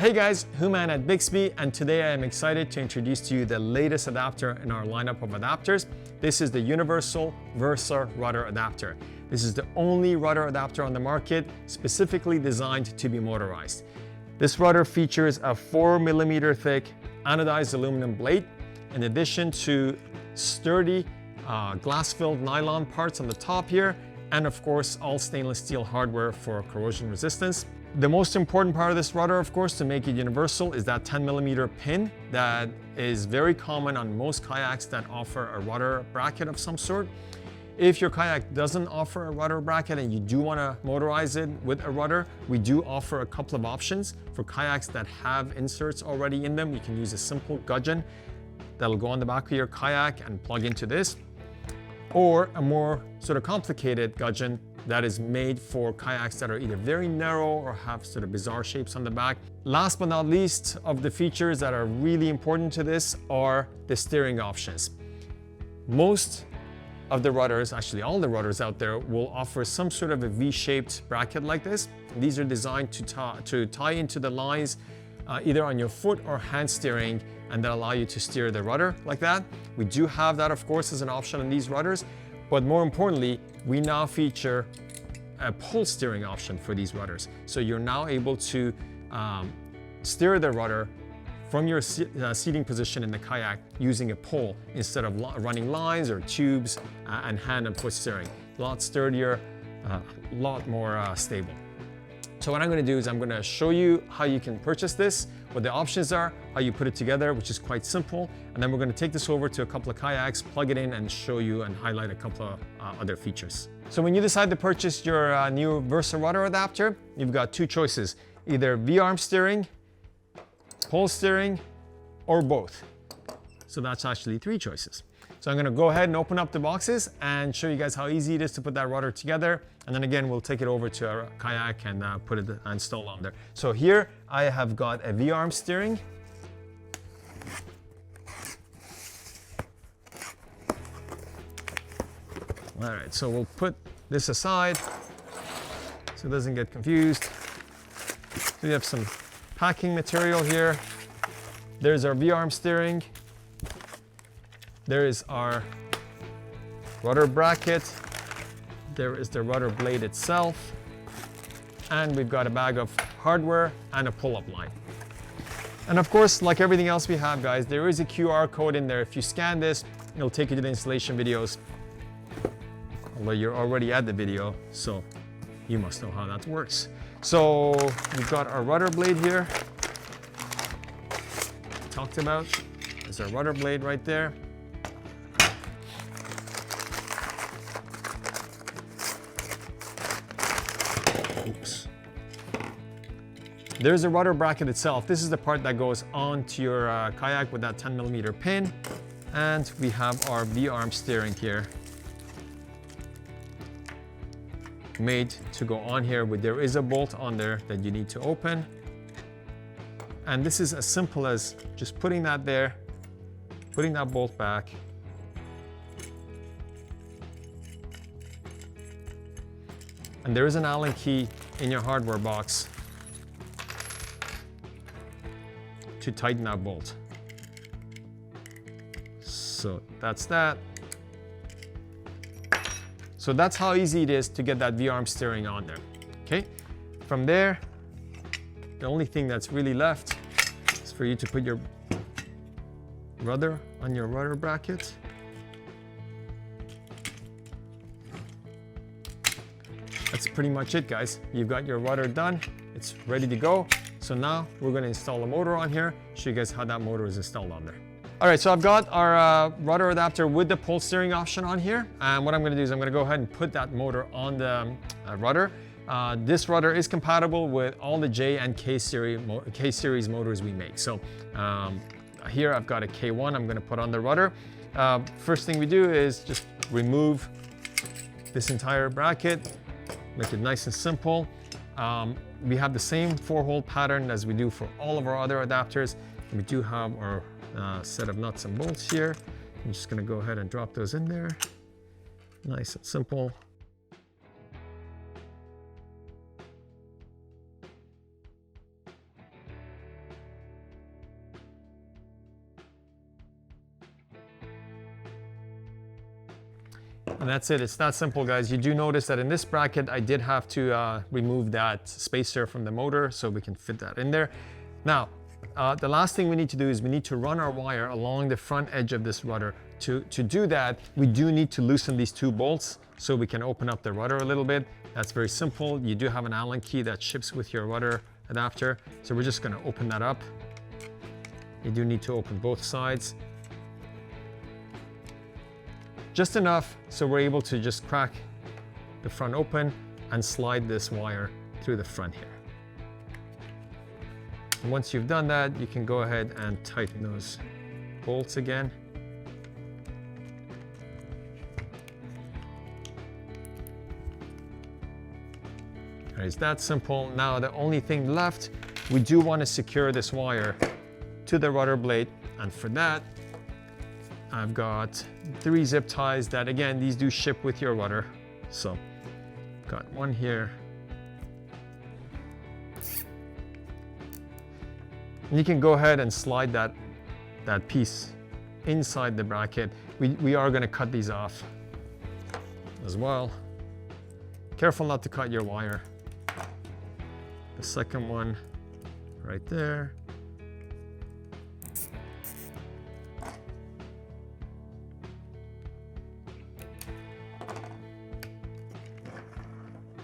Hey guys, Human at Bixpy, and today I am excited to introduce to you the latest adapter in our lineup of adapters. This is the Universal Versa Rudder adapter. This is the only rudder adapter on the market specifically designed to be motorized. This rudder features a 4mm thick anodized aluminum blade, in addition to sturdy glass-filled nylon parts on the top here, and of course all stainless steel hardware for corrosion resistance. The most important part of this rudder, of course, to make it universal is that 10mm pin that is very common on most kayaks that offer a rudder bracket of some sort. If your kayak doesn't offer a rudder bracket and you do want to motorize it with a rudder, we do offer a couple of options. For kayaks that have inserts already in them, you can use a simple gudgeon that'll go on the back of your kayak and plug into this, or a more sort of complicated gudgeon that is made for kayaks that are either very narrow or have sort of bizarre shapes on the back. Last but not least of the features that are really important to this are the steering options. Most of the rudders, actually all the rudders out there, will offer some sort of a V-shaped bracket like this. These are designed to tie into the lines either on your foot or hand steering, and that allow you to steer the rudder like that. We do have that, of course, as an option on these rudders. But more importantly, we now feature a pole steering option for these rudders. So you're now able to steer the rudder from your seating position in the kayak using a pole instead of running lines or tubes and hand and foot steering. A lot sturdier, a lot more stable. So what I'm going to do is I'm going to show you how you can purchase this, what the options are, how you put it together, which is quite simple. And then we're going to take this over to a couple of kayaks, plug it in, and show you and highlight a couple of other features. So when you decide to purchase your new Versa Rudder adapter, you've got two choices: either V-arm steering, pole steering, or both. So that's actually three choices. So I'm going to go ahead and open up the boxes and show you guys how easy it is to put that rudder together. And then again, we'll take it over to our kayak and put it installed on there. So here I have got a V-arm steering. All right, so we'll put this aside so it doesn't get confused. So we have some packing material here. There's our V-arm steering. There is our rudder bracket. There is the rudder blade itself. And we've got a bag of hardware and a pull-up line. And of course, like everything else we have, guys, there is a QR code in there. If you scan this, it'll take you to the installation videos. Although you're already at the video, so you must know how that works. So we've got our rudder blade here. Talked about. There's our rudder blade right there. Oops. There's the rudder bracket itself. This is the part that goes onto your kayak with that 10mm pin. And we have our V-arm steering here, made to go on here. There is a bolt on there that you need to open. And this is as simple as just putting that there, putting that bolt back, and there is an Allen key in your hardware box to tighten that bolt. So that's that. So that's how easy it is to get that V-arm steering on there. Okay, from there, the only thing that's really left is for you to put your rudder on your rudder bracket. That's pretty much it, guys. You've got your rudder done. It's ready to go. So now we're going to install a motor on here, show you guys how that motor is installed on there. All right, so I've got our rudder adapter with the pole steering option on here. And what I'm going to do is I'm going to go ahead and put that motor on the rudder. This rudder is compatible with all the J and K series motors we make. So here I've got a K1 I'm going to put on the rudder. First thing we do is just remove this entire bracket, make it nice and simple. We have the same 4-hole pattern as we do for all of our other adapters. We do have our set of nuts and bolts here. I'm just going to go ahead and drop those in there. Nice and simple. And that's it. It's that simple, guys. You do notice that in this bracket, I did have to remove that spacer from the motor so we can fit that in there. Now, the last thing we need to do is we need to run our wire along the front edge of this rudder. To do that, we do need to loosen these two bolts so we can open up the rudder a little bit. That's very simple. You do have an Allen key that ships with your rudder adapter. So we're just going to open that up. You do need to open both sides. Just enough so we're able to just crack the front open and slide this wire through the front here. And once you've done that, you can go ahead and tighten those bolts again. It's that simple. Now the only thing left, we do want to secure this wire to the rudder blade, and for that I've got 3 zip ties that, again, these do ship with your rudder. So got one here. And you can go ahead and slide that piece inside the bracket. We are going to cut these off as well. Careful not to cut your wire. The second one right there.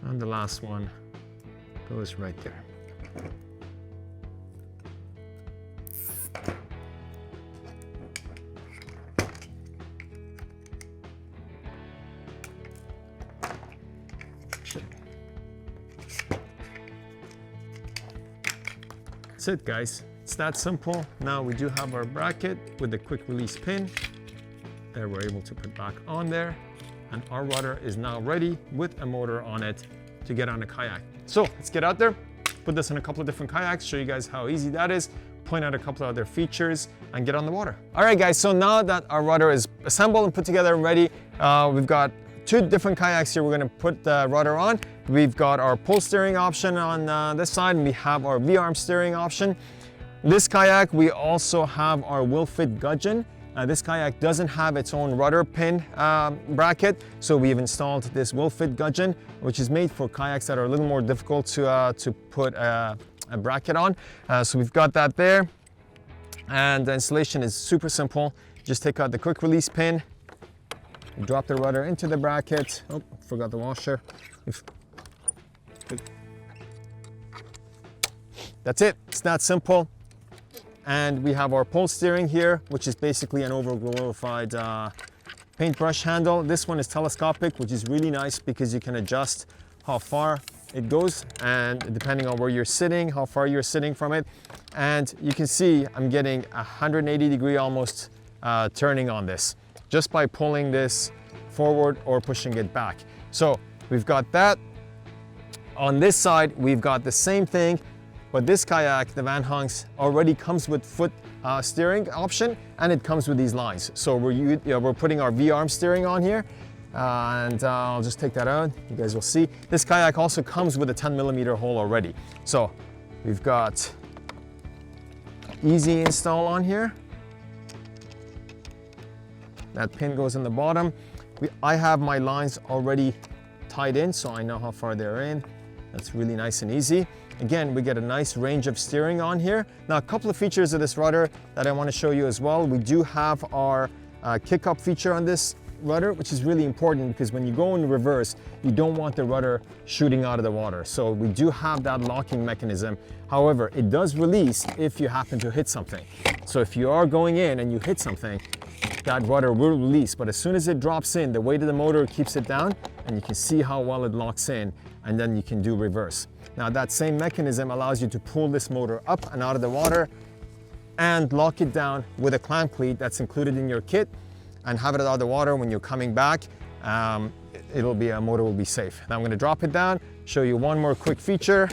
And the last one goes right there. That's it, guys. It's that simple. Now we do have our bracket with the quick release pin that we're able to put back on there. And our rudder is now ready with a motor on it to get on a kayak. So let's get out there, put this in a couple of different kayaks, show you guys how easy that is, point out a couple of other features, and get on the water. All right, guys, so now that our rudder is assembled and put together and ready, we've got 2 different kayaks here we're gonna put the rudder on. We've got our pull steering option on this side, and we have our V-arm steering option. This kayak, we also have our will-fit gudgeon. This kayak doesn't have its own rudder pin bracket, so we've installed this will-fit gudgeon, which is made for kayaks that are a little more difficult to put a bracket on. So we've got that there, and the installation is super simple. Just take out the quick release pin, drop the rudder into the bracket. Oh, forgot the washer. That's it. It's that simple. And we have our pull steering here, which is basically an over-glorified paintbrush handle. This one is telescopic, which is really nice because you can adjust how far it goes, and depending on where you're sitting, how far you're sitting from it. And you can see I'm getting 180 degree almost turning on this, just by pulling this forward or pushing it back. So we've got that. On this side, we've got the same thing, but this kayak, the Van Honks, already comes with foot steering option, and it comes with these lines. So we're putting our V-arm steering on here, and I'll just take that out. You guys will see. This kayak also comes with a 10mm hole already. So we've got easy install on here. That pin goes in the bottom. I have my lines already tied in, so I know how far they're in. That's really nice and easy. Again, we get a nice range of steering on here. Now, a couple of features of this rudder that I want to show you as well. We do have our kick-up feature on this rudder, which is really important because when you go in reverse, you don't want the rudder shooting out of the water. So we do have that locking mechanism. However, it does release if you happen to hit something. So if you are going in and you hit something, that rudder will release. But as soon as it drops in, the weight of the motor keeps it down, and you can see how well it locks in, and then you can do reverse. Now, that same mechanism allows you to pull this motor up and out of the water and lock it down with a clamp cleat that's included in your kit, and have it out of the water when you're coming back. Motor will be safe. Now I'm going to drop it down, show you one more quick feature.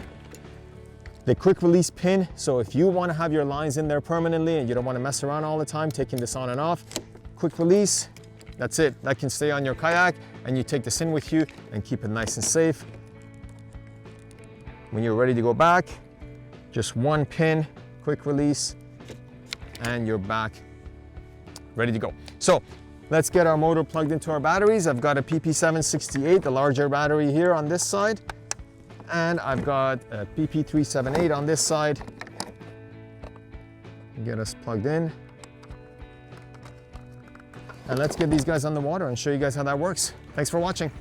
The quick release pin. So if you want to have your lines in there permanently and you don't want to mess around all the time taking this on and off, quick release, that's it. That can stay on your kayak, and you take this in with you and keep it nice and safe. When you're ready to go back, just one pin, quick release, and you're back, ready to go. So Let's get our motor plugged into our batteries. I've got a PP768, the larger battery here on this side. And I've got a PP378 on this side. Get us plugged in. And let's get these guys on the water and show you guys how that works. Thanks for watching.